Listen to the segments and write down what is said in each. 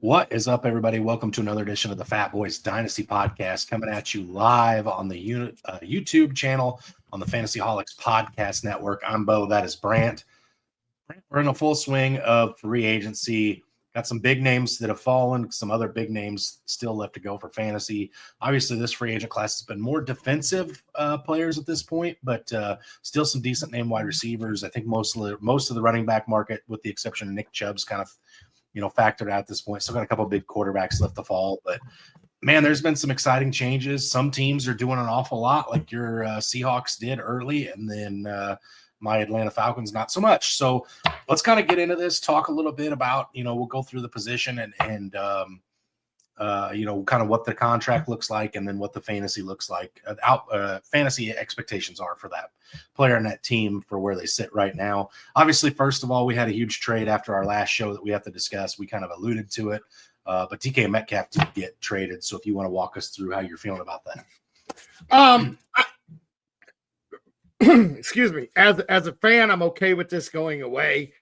What is up, everybody? Welcome to another edition of the Fatboyz Dynasty Podcast, coming at you live on the YouTube channel on the FantasyHolics Podcast Network. I'm Bo. That is Brant. We're in a full swing of free agency. Got some big names that have fallen, some other big names still left to go for fantasy. Obviously, this free agent class has been more defensive players at this point, but still some decent name wide receivers. I think most of the running back market, with the exception of Nick Chubb's, kind of factored out at this point. Still got a couple of big quarterbacks left to fall, but man, there's been some exciting changes. Some teams are doing an awful lot, like your Seahawks did early, and then my Atlanta Falcons not so much. So let's kind of get into this, talk a little bit about, we'll go through the position and kind of what the contract looks like, and then what the fantasy looks like, fantasy expectations are for that player and that team for where they sit right now. Obviously, first of all, we had a huge trade after our last show that we have to discuss. We kind of alluded to it, but DK Metcalf did get traded. So if you want to walk us through how you're feeling about that. Excuse me. As a fan, I'm okay with this going away.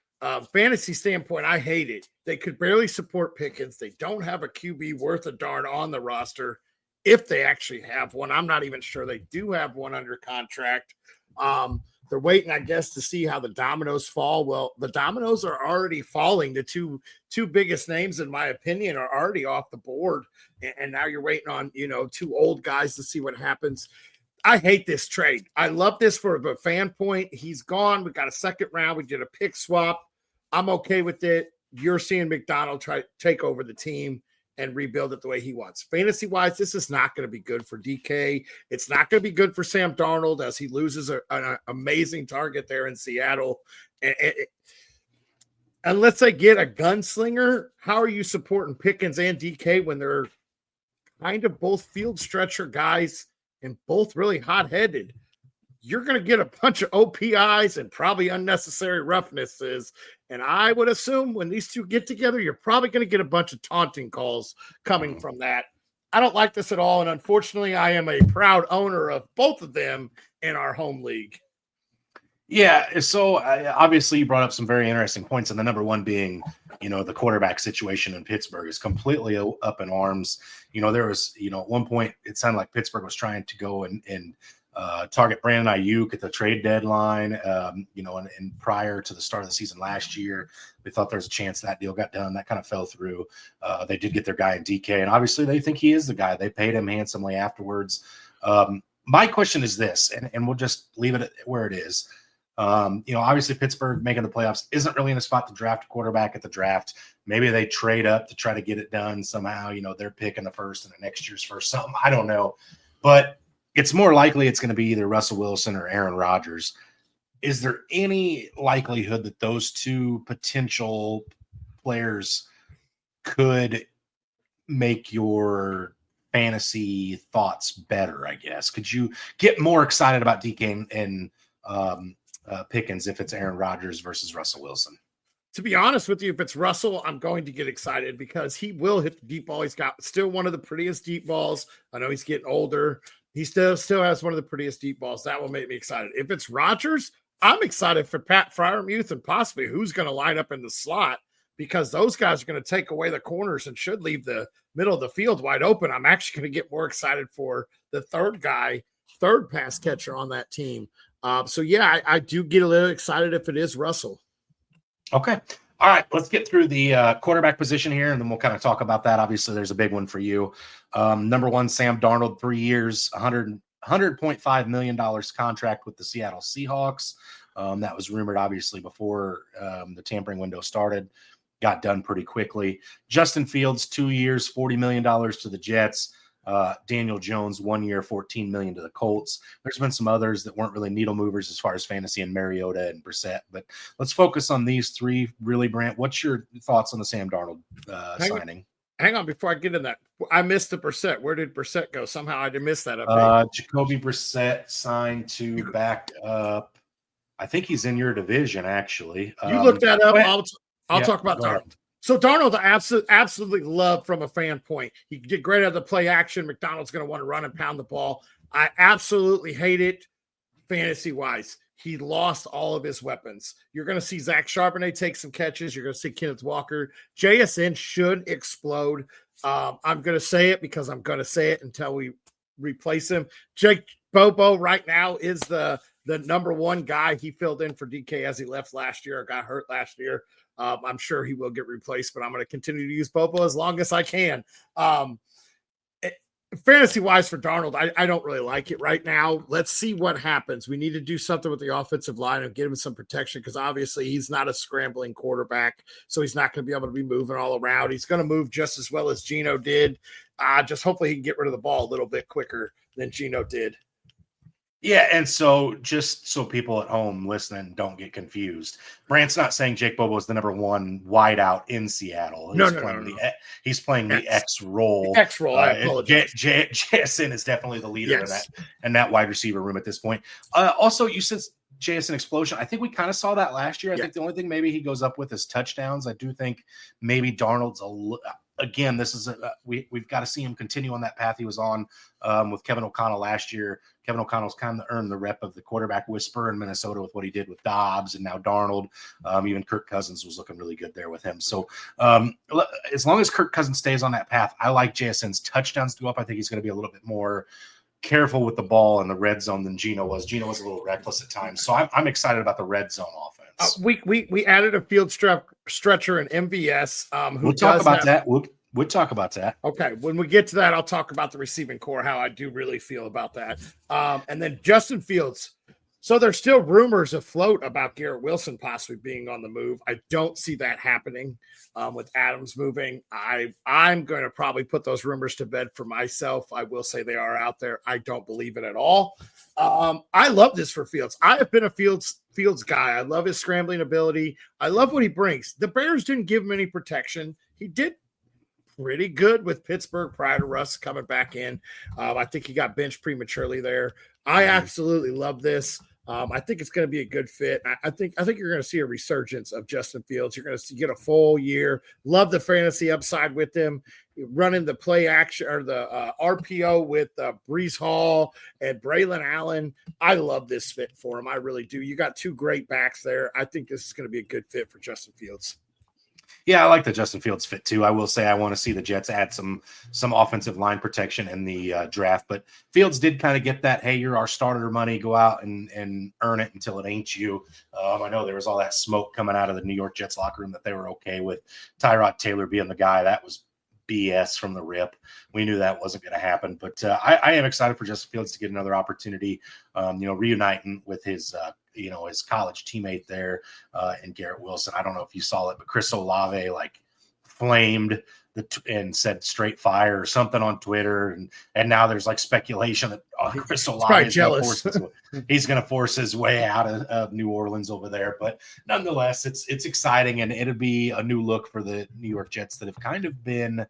Fantasy standpoint, I hate it. They could barely support Pickens. They don't have a QB worth a darn on the roster. If they actually have one, I'm not even sure they do have one under contract. They're waiting, I guess, to see how the dominoes fall. Well, the dominoes are already falling. The two biggest names, in my opinion, are already off the board. And now you're waiting on, two old guys to see what happens. I hate this trade. I love this for a fan point. He's gone. We got a second round. We did a pick swap. I'm okay with it. You're seeing McDonald try to take over the team and rebuild it the way he wants. Fantasy-wise, this is not going to be good for DK. It's not going to be good for Sam Darnold as he loses an amazing target there in Seattle. Unless they get a gunslinger, how are you supporting Pickens and DK when they're kind of both field stretcher guys and both really hot-headed? You're going to get a bunch of OPIs and probably unnecessary roughnesses. And I would assume when these two get together, you're probably going to get a bunch of taunting calls coming from that. I don't like this at all. And unfortunately, I am a proud owner of both of them in our home league. Yeah. So obviously you brought up some very interesting points. And the number one being, the quarterback situation in Pittsburgh is completely up in arms. There was, at one point it sounded like Pittsburgh was trying to go and target Brandon Ayuk at the trade deadline, and prior to the start of the season last year. They thought there was a chance that deal got done. That kind of fell through. They did get their guy in DK, and obviously they think he is the guy. They paid him handsomely afterwards. My question is this, and we'll just leave it where it is. Obviously Pittsburgh making the playoffs isn't really in a spot to draft a quarterback at the draft. Maybe they trade up to try to get it done somehow. They're picking the first and the next year's first, something. I don't know. But it's more likely it's going to be either Russell Wilson or Aaron Rodgers. Is there any likelihood that those two potential players could make your fantasy thoughts better, I guess? Could you get more excited about DK and Pickens if it's Aaron Rodgers versus Russell Wilson? To be honest with you, if it's Russell, I'm going to get excited because he will hit the deep ball. He's got still one of the prettiest deep balls. I know he's getting older. He still has one of the prettiest deep balls. That will make me excited. If it's Rodgers, I'm excited for Pat Freiermuth and possibly who's going to line up in the slot, because those guys are going to take away the corners and should leave the middle of the field wide open. I'm actually going to get more excited for the third pass catcher on that team. I do get a little excited if it is Russell. Okay. All right, let's get through the quarterback position here, and then we'll kind of talk about that. Obviously, there's a big one for you. Number one, Sam Darnold, 3 years, $100.5 million contract with the Seattle Seahawks. That was rumored, obviously, before the tampering window started. Got done pretty quickly. Justin Fields, 2 years, $40 million to the Jets. Daniel Jones, 1 year, $14 million to the Colts. There's been some others that weren't really needle movers as far as fantasy, and Mariota and Brissett, but let's focus on these three. Really, Brant, what's your thoughts on the Sam Darnold signing? Hang on, before I get in that, I missed the Brissett. Where did Brissett go? Somehow I did miss that update. Jacoby Brissett signed to back up. I think he's in your division, actually. You look that up. I'll talk about Darnold. So Darnold, I absolutely love from a fan point. He did great at the play action. McDonald's going to want to run and pound the ball. I absolutely hate it fantasy-wise. he lost all of his weapons. You're going to see Zach Charbonnet take some catches. You're going to see Kenneth Walker. JSN should explode. I'm going to say it because I'm going to say it until we replace him. Jake Bobo right now is the number one guy. He filled in for DK as he left last year or got hurt last year. I'm sure he will get replaced, but I'm going to continue to use Bobo as long as I can. Fantasy-wise for Darnold, I don't really like it right now. Let's see what happens. We need to do something with the offensive line and get him some protection because obviously he's not a scrambling quarterback, so he's not going to be able to be moving all around. He's going to move just as well as Geno did. Just hopefully he can get rid of the ball a little bit quicker than Geno did. Yeah, and so just so people at home listening don't get confused, Brant's not saying Jake Bobo is the number one wideout in Seattle. He's playing the X role. X role. I apologize. JSN is definitely the leader in that wide receiver room at this point. Also, you said JSN explosion. I think we kind of saw that last year. I think the only thing maybe he goes up with is touchdowns. I do think maybe Darnold's again, this is we've got to see him continue on that path he was on with Kevin O'Connell last year. Kevin O'Connell's kind of earned the rep of the quarterback whisperer in Minnesota with what he did with Dobbs and now Darnold. Even Kirk Cousins was looking really good there with him. So as long as Kirk Cousins stays on that path, I like JSN's touchdowns to go up. I think he's going to be a little bit more careful with the ball in the red zone than Geno was. Geno was a little reckless at times. So I'm excited about the red zone offense. We added a field stretcher in MVS. We'll talk about that. We'll talk about that. Okay. When we get to that, I'll talk about the receiving core, how I do really feel about that. And then Justin Fields. So there's still rumors afloat about Garrett Wilson possibly being on the move. I don't see that happening with Adams moving. I'm going to probably put those rumors to bed for myself. I will say they are out there. I don't believe it at all. I love this for Fields. I have been a Fields guy. I love his scrambling ability. I love what he brings. The Bears didn't give him any protection. He did pretty good with Pittsburgh prior to Russ coming back in. I think he got benched prematurely there. I absolutely love this. I think it's going to be a good fit. I think you're going to see a resurgence of Justin Fields. You're going to get a full year. Love the fantasy upside with him. Running the play action or the RPO with Breece Hall and Braylon Allen. I love this fit for him. I really do. You got two great backs there. I think this is going to be a good fit for Justin Fields. Yeah, I like the Justin Fields fit too. I will say I want to see the Jets add some offensive line protection in the draft. But Fields did kind of get that, hey, you're our starter money. Go out and earn it until it ain't you. I know there was all that smoke coming out of the New York Jets locker room that they were okay with Tyrod Taylor being the guy. That was BS from the rip. We knew that wasn't going to happen. But I am excited for Justin Fields to get another opportunity, reuniting with his his college teammate there and Garrett Wilson. I don't know if you saw it, but Chris Olave flamed and said straight fire or something on Twitter. And now there's speculation that Chris Olave is jealous. He's going to force his way out of New Orleans over there. But nonetheless, it's exciting, and it'll be a new look for the New York Jets that have kind of been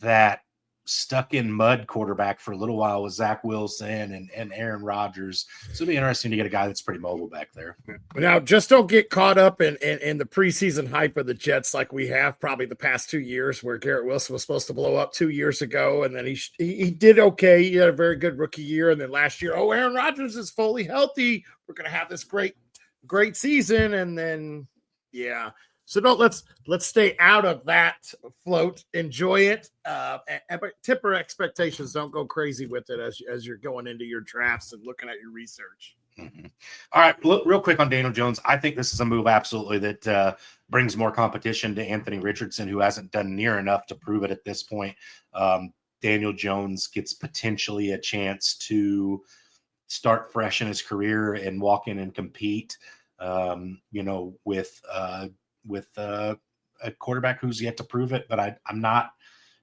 that stuck in mud quarterback for a little while with Zach Wilson and Aaron Rodgers. So it'll be interesting to get a guy that's pretty mobile back there. Now, just don't get caught up in the preseason hype of the Jets like we have probably the past 2 years, where Garrett Wilson was supposed to blow up 2 years ago, and then he did okay. He had a very good rookie year, and then last year, Aaron Rodgers is fully healthy. We're going to have this great season, and then So let's stay out of that float. Enjoy it, but temper expectations. Don't go crazy with it as you're going into your drafts and looking at your research. Mm-hmm. All right, real quick on Daniel Jones. I think this is a move absolutely that brings more competition to Anthony Richardson, who hasn't done near enough to prove it at this point. Daniel Jones gets potentially a chance to start fresh in his career and walk in and compete. With a quarterback who's yet to prove it, but I'm not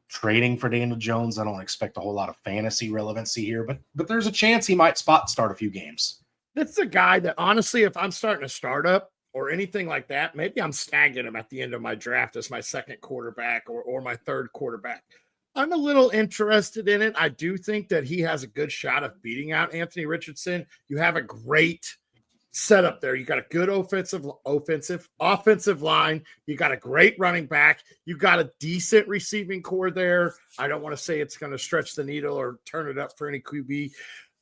trading for Daniel Jones. I don't expect a whole lot of fantasy relevancy here, but there's a chance he might start a few games. That's a guy that, honestly, if I'm starting a startup or anything like that, maybe I'm snagging him at the end of my draft as my second quarterback or my third quarterback. I'm a little interested in it. I do think that he has a good shot of beating out Anthony Richardson. You have a great setup there. You got a good offensive line. You got a great running back. You got a decent receiving core there. I don't want to say it's going to stretch the needle or turn it up for any QB.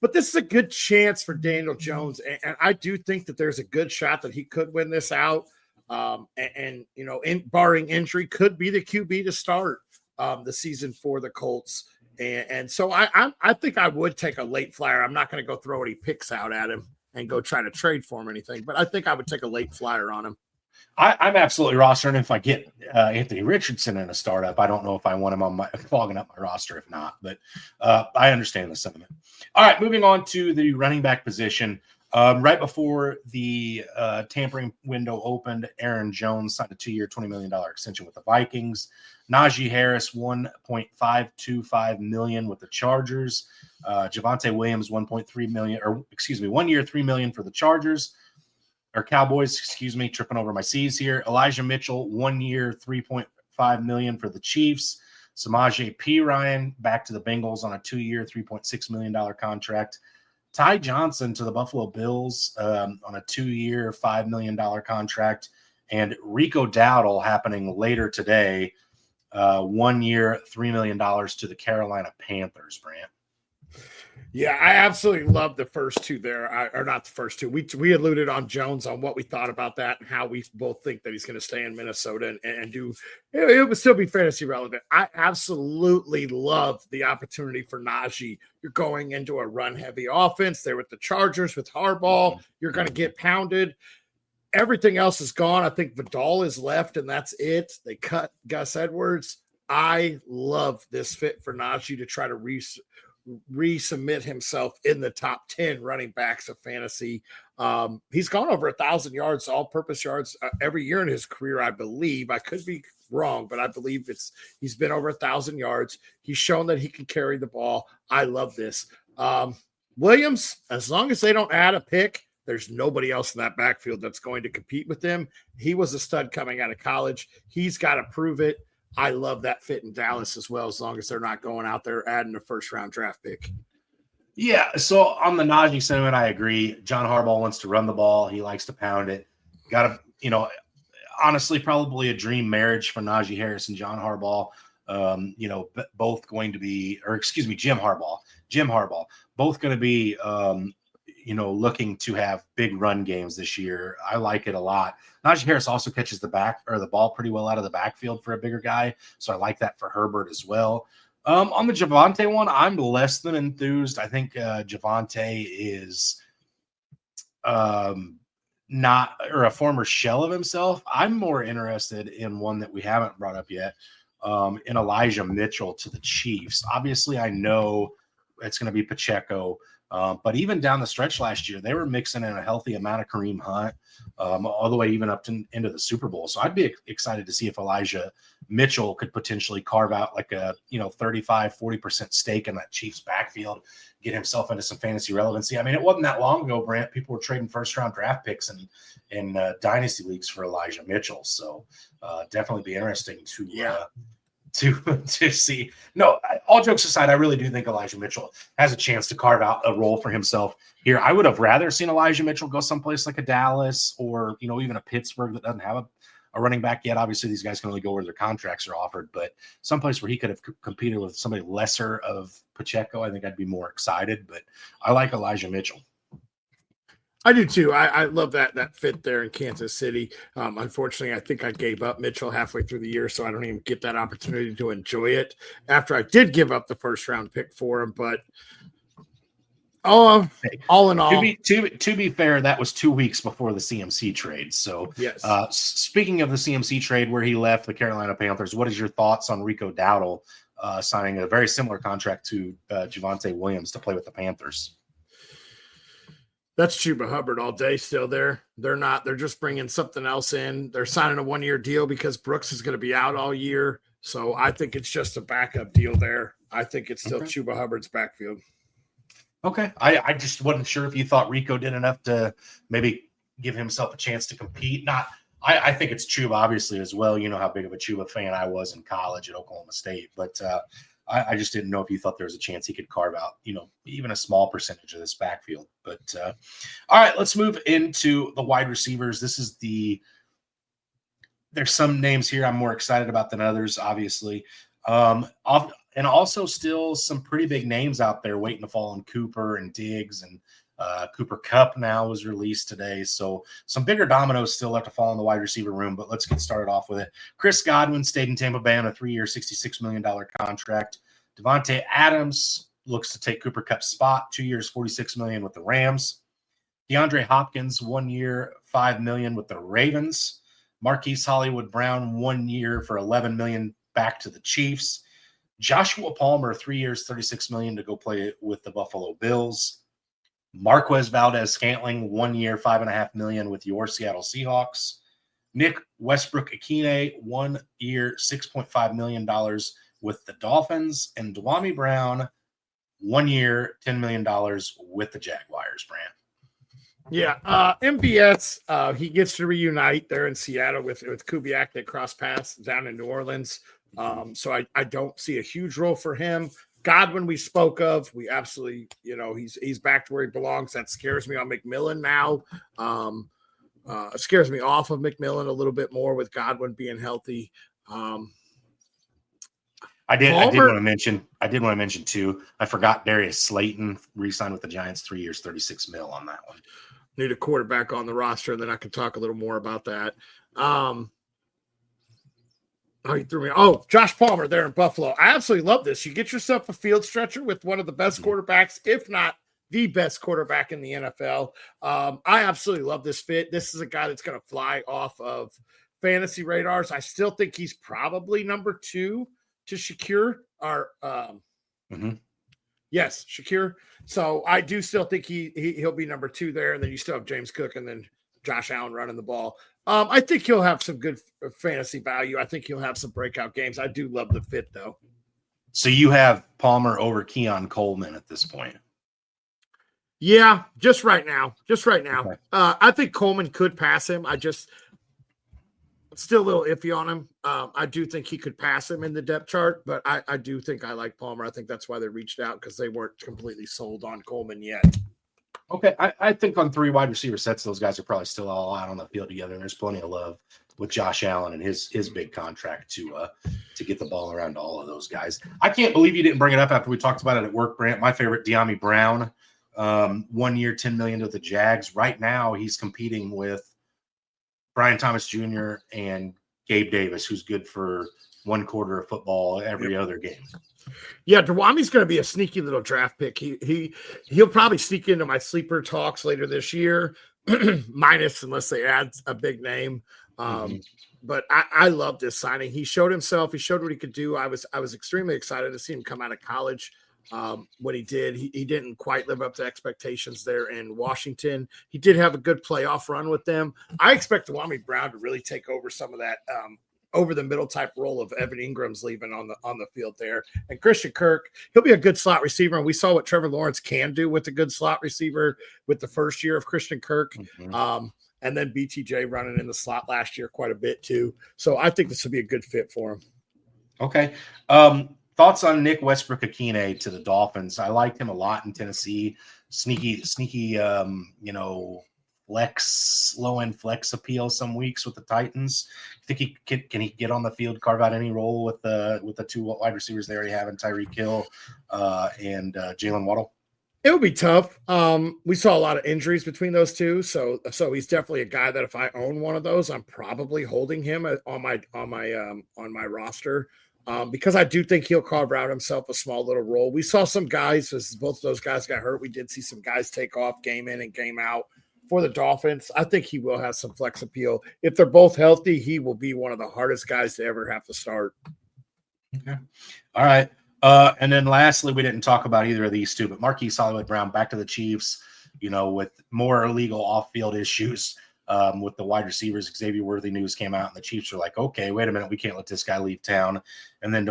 But this is a good chance for Daniel Jones. And I do think that there's a good shot that he could win this out. Barring injury, could be the QB to start the season for the Colts. And so I think I would take a late flyer. I'm not going to go throw any picks out at him and go try to trade for him or anything, but I think I would take a late flyer on him. I'm absolutely rostering. If I get Anthony Richardson in a startup, I don't know if I want him on my clogging up my roster. If not, but I understand the sentiment. All right, moving on to the running back position. Right before the tampering window opened, Aaron Jones signed a 2-year, $20 million extension with the Vikings. Najee Harris, $1.525 million with the Chargers. Javonte Williams, $1.3 million, or excuse me, 1 year, $3 million for the Chargers. Or Cowboys, excuse me, tripping over my C's here. Elijah Mitchell, 1 year, $3.5 million for the Chiefs. Samaje Perine back to the Bengals on a 2-year, $3.6 million contract. Ty Johnson to the Buffalo Bills on a 2-year, $5 million contract. And Rico Dowdle happening later today, 1 year, $3 million to the Carolina Panthers, Brant. Yeah, I absolutely love the first two there, or not the first two. We alluded on Jones on what we thought about that and how we both think that he's going to stay in Minnesota and do it would still be fantasy relevant. I absolutely love the opportunity for Najee. You're going into a run-heavy offense there with the Chargers, with Harbaugh. You're going to get pounded. Everything else is gone. I think Vidal is left, and that's it. They cut Gus Edwards. I love this fit for Najee to try to resubmit himself in the top 10 running backs of fantasy. He's gone over 1,000 yards, all-purpose yards every year in his career, I believe. I could be wrong, but I believe he's been over 1,000 yards. He's shown that he can carry the ball. I love this. Williams, as long as they don't add a pick, there's nobody else in that backfield that's going to compete with him. He was a stud coming out of college. He's got to prove it. I love that fit in Dallas as well, as long as they're not going out there adding a first-round draft pick. Yeah, so on the Najee sentiment, I agree. John Harbaugh wants to run the ball. He likes to pound it. Got to, honestly, probably a dream marriage for Najee Harris and John Harbaugh. Both going to be, or excuse me, Jim Harbaugh, both going to be, looking to have big run games this year. I like it a lot. Najee Harris also catches the ball pretty well out of the backfield for a bigger guy, so I like that for Herbert as well. On the Javonte one, I'm less than enthused. I think Javonte is not, or a former shell of himself. I'm more interested in one that we haven't brought up yet, in Elijah Mitchell to the Chiefs. Obviously, I know it's going to be Pacheco. But even down the stretch last year, they were mixing in a healthy amount of Kareem Hunt, all the way even up into the Super Bowl. So I'd be excited to see if Elijah Mitchell could potentially carve out like a 35-40% stake in that Chiefs backfield, get himself into some fantasy relevancy. I mean, it wasn't that long ago, Brant, people were trading first-round draft picks in dynasty leagues for Elijah Mitchell. So definitely be interesting to see. No, all jokes aside, I really do think Elijah Mitchell has a chance to carve out a role for himself here. I would have rather seen Elijah Mitchell go someplace like a Dallas or, even a Pittsburgh that doesn't have a running back yet. Obviously, these guys can only go where their contracts are offered, but someplace where he could have competed with somebody lesser of Pacheco, I think I'd be more excited, but I like Elijah Mitchell. I do too. I love that fit there in Kansas City. Unfortunately, I think I gave up Mitchell halfway through the year, so I don't even get that opportunity to enjoy it after I did give up the first round pick for him. But all in all, to be fair, that was 2 weeks before the CMC trade. So yes. Speaking of the CMC trade where he left the Carolina Panthers, what is your thoughts on Rico Dowdle signing a very similar contract to Javonte Williams to play with the Panthers? That's Chuba Hubbard all day still there. They're just bringing something else in. They're signing a 1-year deal because Brooks is going to be out all year. So I think it's just a backup deal there. I think it's still Chuba Hubbard's backfield. Okay. I just wasn't sure if you thought Rico did enough to maybe give himself a chance to compete. I think it's Chuba obviously as well. You know how big of a Chuba fan I was in college at Oklahoma State, but I just didn't know if you thought there was a chance he could carve out, even a small percentage of this backfield. But all right, let's move into the wide receivers. There's some names here I'm more excited about than others, obviously. And also still some pretty big names out there waiting to fall on Cooper and Diggs, and Cooper Kupp now was released today. So some bigger dominoes still have to fall in the wide receiver room, but let's get started off with it. Chris Godwin stayed in Tampa Bay on a 3-year, $66 million contract. Devontae Adams looks to take Cooper Kupp's spot, 2 years, $46 million with the Rams. DeAndre Hopkins, 1 year, $5 million with the Ravens. Marquise Hollywood Brown, 1 year for $11 million back to the Chiefs. Joshua Palmer, 3 years, $36 million to go play with the Buffalo Bills. Marquez Valdez-Scantling, 1 year, $5.5 million with your Seattle Seahawks. Nick Westbrook-Akine, 1 year, $6.5 million with the Dolphins. And Dwami Brown, 1 year, $10 million with the Jaguars, Brant. Yeah, MVS, he gets to reunite there in Seattle with Kubiak. They cross paths down in New Orleans. So I don't see a huge role for him. Godwin, we spoke of. We absolutely, he's back to where he belongs. That scares me on McMillan now. It scares me off of McMillan a little bit more with Godwin being healthy. I did want to mention too. I forgot Darius Slayton re-signed with the Giants, 3 years, $36 million on that one. Need a quarterback on the roster, and then I can talk a little more about that. He threw me. Oh, Josh Palmer there in Buffalo. I absolutely love this. You get yourself a field stretcher with one of the best quarterbacks, if not the best quarterback in the NFL. I absolutely love this fit. This is a guy that's going to fly off of fantasy radars. I still think he's probably number 2 to Shakir. Yes, Shakir. So I do still think he'll be number 2 there, and then you still have James Cook and then Josh Allen running the ball. I think he'll have some good fantasy value. I think he'll have some breakout games. I do love the fit, though. So you have Palmer over Keon Coleman at this point? Yeah, just right now. Okay. I think Coleman could pass him. Still a little iffy on him. I do think he could pass him in the depth chart, but I do think I like Palmer. I think that's why they reached out, because they weren't completely sold on Coleman yet. Okay, I think on 3 wide receiver sets, those guys are probably still all out on the field together, and there's plenty of love with Josh Allen and his big contract to get the ball around to all of those guys. I can't believe you didn't bring it up after we talked about it at work, Brant. My favorite, De'Ami Brown, 1 year, $10 million to the Jags. Right now, he's competing with Brian Thomas Jr. and Gabe Davis, who's good for 1 quarter of football every other game. Yeah, Dewami's going to be a sneaky little draft pick. He'll probably sneak into my sleeper talks later this year, minus unless they add a big name. But I love this signing. He showed himself. He showed what he could do. I was extremely excited to see him come out of college. What he did, he didn't quite live up to expectations there in Washington. He did have a good playoff run with them. I expect Dewami Brown to really take over some of that over the middle type role of Evan Ingram's leaving on the field there. And Christian Kirk, he'll be a good slot receiver. And we saw what Trevor Lawrence can do with a good slot receiver with the first year of Christian Kirk. And then BTJ running in the slot last year quite a bit too. So I think this will be a good fit for him. Okay. Thoughts on Nick Westbrook-Akine to the Dolphins? I liked him a lot in Tennessee. Sneaky, low-end flex appeal some weeks with the Titans. Think can he get on the field, carve out any role with the 2 wide receivers they already have in Tyreek Hill and Jalen Waddle? It would be tough. We saw a lot of injuries between those two, so he's definitely a guy that if I own one of those, I'm probably holding him on my roster. Because I do think he'll carve out himself a small little role. We saw some guys, as both of those guys got hurt, we did see some guys take off game in and game out for the Dolphins. I think he will have some flex appeal. If they're both healthy, he will be one of the hardest guys to ever have to start. Okay. All right. And then lastly, we didn't talk about either of these two, but Marquise Hollywood Brown back to the Chiefs, with more illegal off-field issues. With the wide receivers, Xavier Worthy news came out, and the Chiefs were like, okay, wait a minute, we can't let this guy leave town. And then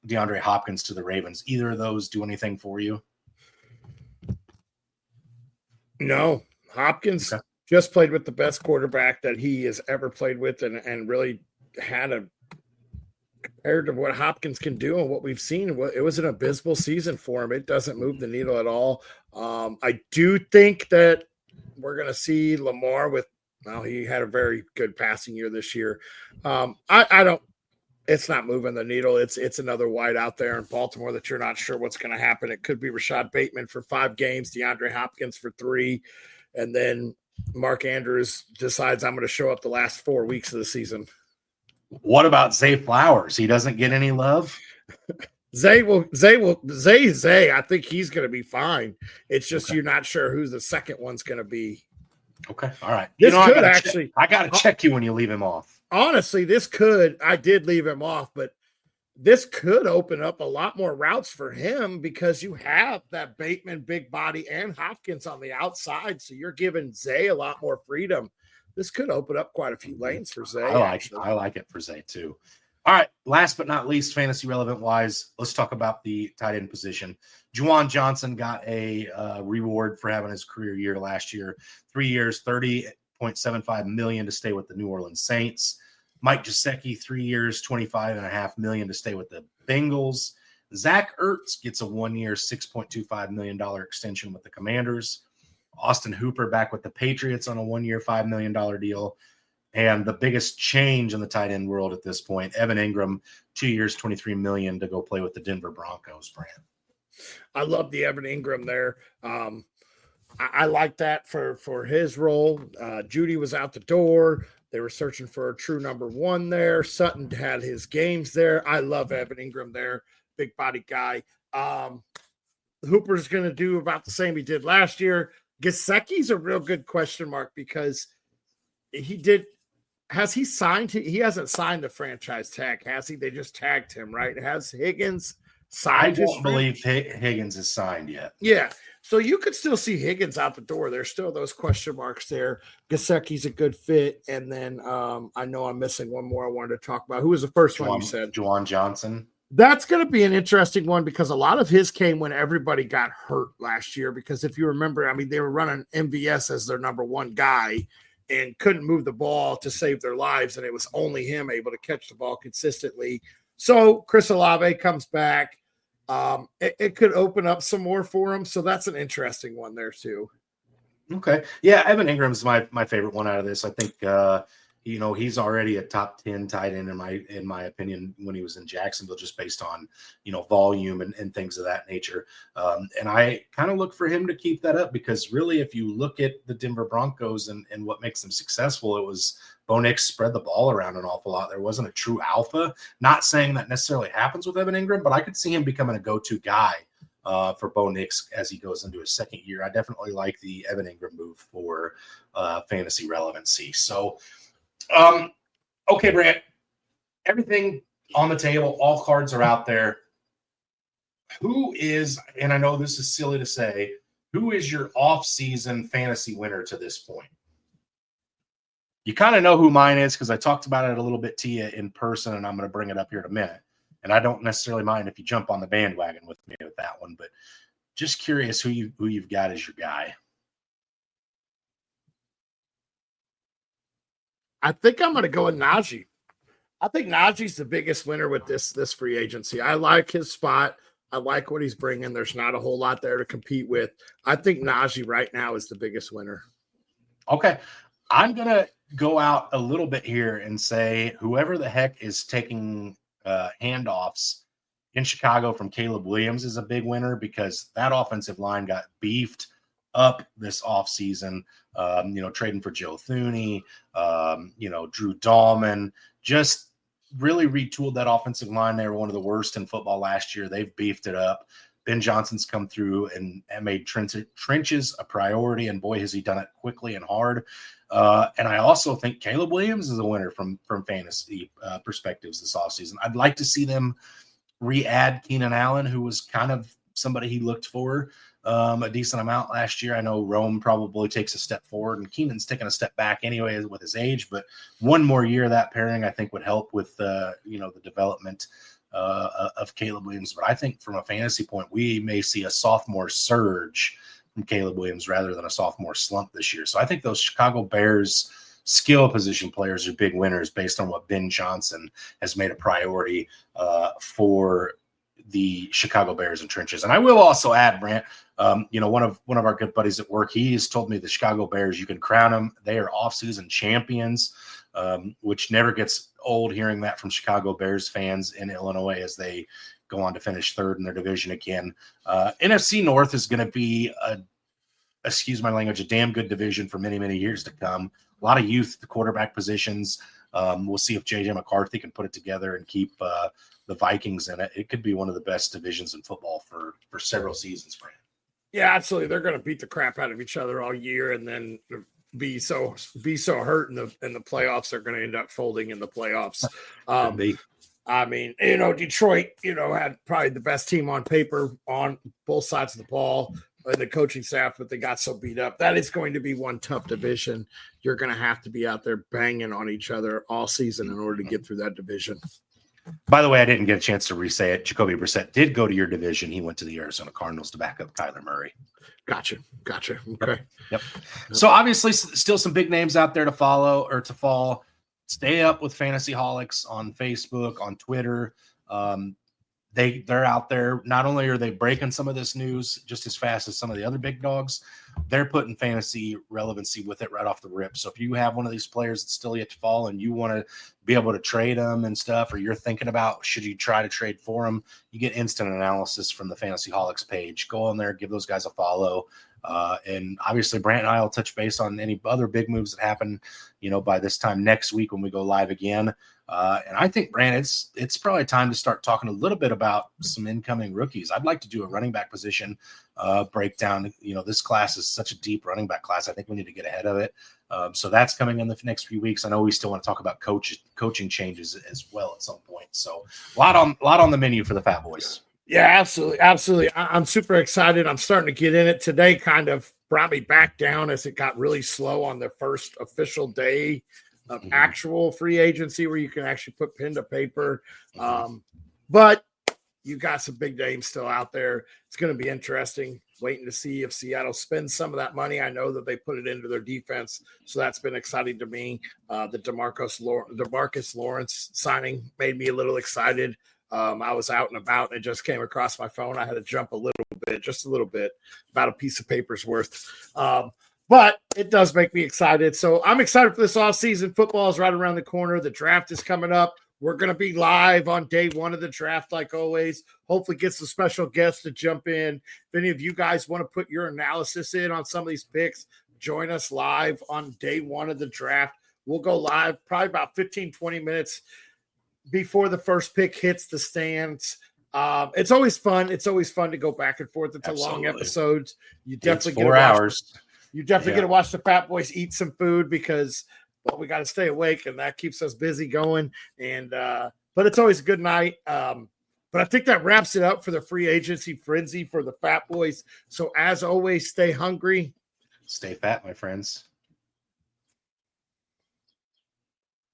DeAndre Hopkins to the Ravens. Either of those do anything for you? No. Hopkins just played with the best quarterback that he has ever played with and really had compared to what Hopkins can do and what we've seen, it was an abysmal season for him. It doesn't move the needle at all. I do think that we're going to see Lamar he had a very good passing year this year. I It's not moving the needle. It's another wide out there in Baltimore that you're not sure what's going to happen. It could be Rashad Bateman for 5 games, DeAndre Hopkins for 3, and then Mark Andrews decides I'm going to show up the last 4 weeks of the season. What about Zay Flowers? He doesn't get any love? Zay. I think he's going to be fine. It's just you're not sure who the second one's going to be. Okay, all right. This could I got to check you when you leave him off. Honestly, I did leave him off, but this could open up a lot more routes for him because you have that Bateman, big body, and Hopkins on the outside. So you're giving Zay a lot more freedom. This could open up quite a few lanes for Zay. I like it for Zay too. All right. Last but not least, fantasy relevant wise, let's talk about the tight end position. Juwan Johnson got a reward for having his career year last year. 3 years, $30.75 million to stay with the New Orleans Saints. Mike Gesicki, 3 years, $25.5 million to stay with the Bengals. Zach Ertz gets a 1 year, $6.25 million extension with the Commanders. Austin Hooper back with the Patriots on a 1 year, $5 million deal. And the biggest change in the tight end world at this point, Evan Ingram, 2 years, $23 million to go play with the Denver Broncos, Brand. I love the Evan Ingram there. I like that for his role. Judy was out the door. They were searching for a true number 1 there. Sutton had his games there. I love Evan Ingram there. Big body guy. Hooper's going to do about the same he did last year. Gesicki's a real good question mark because has he signed? He hasn't signed the franchise tag, has he? They just tagged him, right? Has Higgins signed? I don't believe Higgins is signed yet. Yeah. So you could still see Higgins out the door. There's still those question marks there. Gesicki's a good fit. And then I know I'm missing one more I wanted to talk about. Who was the first one you said? Juwan Johnson. That's going to be an interesting one because a lot of his came when everybody got hurt last year. Because if you remember, I mean, they were running MVS as their number 1 guy and couldn't move the ball to save their lives. And it was only him able to catch the ball consistently. So Chris Olave comes back. It could open up some more for him. So that's an interesting one there too. Okay. Yeah. Evan Ingram's my favorite one out of this. I think, he's already a top 10 tight end in my opinion when he was in Jacksonville, just based on, volume and things of that nature. And I kind of look for him to keep that up because really, if you look at the Denver Broncos and what makes them successful, it was Bo Nix spread the ball around an awful lot. There wasn't a true alpha. Not saying that necessarily happens with Evan Ingram, but I could see him becoming a go-to guy for Bo Nix as he goes into his second year. I definitely like the Evan Ingram move for fantasy relevancy. So, okay, Brant, everything on the table, all cards are out there. Who is, and I know this is silly to say, who is your off-season fantasy winner to this point? You kind of know who mine is because I talked about it a little bit to you in person, and I'm going to bring it up here in a minute. And I don't necessarily mind if you jump on the bandwagon with me with that one, but just curious who you've got as your guy. I think I'm going to go with Najee. I think Najee's the biggest winner with this free agency. I like his spot. I like what he's bringing. There's not a whole lot there to compete with. I think Najee right now is the biggest winner. Okay. I'm going to go out a little bit here and say whoever the heck is taking handoffs in Chicago from Caleb Williams is a big winner because that offensive line got beefed up this offseason, trading for Joe Thuney, Drew Dahlman, just really retooled that offensive line. They were one of the worst in football last year. They've beefed it up. Ben Johnson's come through and made trenches a priority, and boy, has he done it quickly and hard. And I also think Caleb Williams is a winner from fantasy perspectives this offseason. I'd like to see them re-add Keenan Allen, who was kind of somebody he looked for a decent amount last year. I know Rome probably takes a step forward, and Keenan's taking a step back anyway with his age, but one more year of that pairing I think would help with the development of Caleb Williams. But I think from a fantasy point, we may see a sophomore surge from Caleb Williams rather than a sophomore slump this year. So I think those Chicago Bears skill position players are big winners based on what Ben Johnson has made a priority for the Chicago Bears and trenches. And I will also add, Brant, one of our good buddies at work, he has told me the Chicago Bears, you can crown them. They are off-season champions. which never gets old hearing that from Chicago Bears fans in Illinois as they go on to finish third in their division again. NFC North is going to be excuse my language, a damn good division for many, many years to come. A lot of youth at the quarterback positions. We'll see if J.J. McCarthy can put it together and keep the Vikings in it. It could be one of the best divisions in football for several seasons, Brand. Yeah, absolutely. They're going to beat the crap out of each other all year and then be so hurt in the playoffs. They're going to end up folding in the playoffs. I mean, Detroit, had probably the best team on paper on both sides of the ball and the coaching staff, but they got so beat up. That is going to be one tough division. You're going to have to be out there banging on each other all season in order to get through that division. By the way, I didn't get a chance to re-say it. Jacoby Brissett did go to your division. He went to the Arizona Cardinals to back up Kyler Murray. Gotcha. Okay. Yep. So obviously still some big names out there to follow or to fall. Stay up with FantasyHolics on Facebook, on Twitter. They're out there. Not only are they breaking some of this news just as fast as some of the other big dogs, they're putting fantasy relevancy with it right off the rip. So if you have one of these players that's still yet to fall and you want to be able to trade them and stuff, or you're thinking about should you try to trade for them, you get instant analysis from the FantasyHolics page. Go on there, give those guys a follow. And obviously Brant and I will touch base on any other big moves that happen, by this time next week when we go live again. And I think, Brant, it's probably time to start talking a little bit about some incoming rookies. I'd like to do a running back position breakdown. This class is such a deep running back class. I think we need to get ahead of it. So that's coming in the next few weeks. I know we still want to talk about coaching changes as well at some point. So a lot on the menu for the Fatboyz. Yeah, absolutely. I'm super excited. I'm starting to get in it. Today kind of brought me back down as it got really slow on the first official day of actual free agency where you can actually put pen to paper. But you got some big names still out there. It's going to be interesting waiting to see if Seattle spends some of that money. I know that they put it into their defense, so that's been exciting to me. The DeMarcus Lawrence signing made me a little excited. I was out and about and it just came across my phone. I had to jump just a little bit, about a piece of paper's worth. But it does make me excited. So I'm excited for this offseason. Football is right around the corner. The draft is coming up. We're going to be live on day one of the draft, like always. Hopefully get some special guests to jump in. If any of you guys want to put your analysis in on some of these picks, join us live on day one of the draft. We'll go live probably about 15, 20 minutes before the first pick hits the stands. It's always fun. It's always fun to go back and forth. It's long episodes. You definitely get 4 hours. You definitely get to watch the Fatboyz eat some food because we got to stay awake and that keeps us busy going. And but it's always a good night. But I think that wraps it up for the free agency frenzy for the Fatboyz. So as always, stay hungry, stay fat, my friends.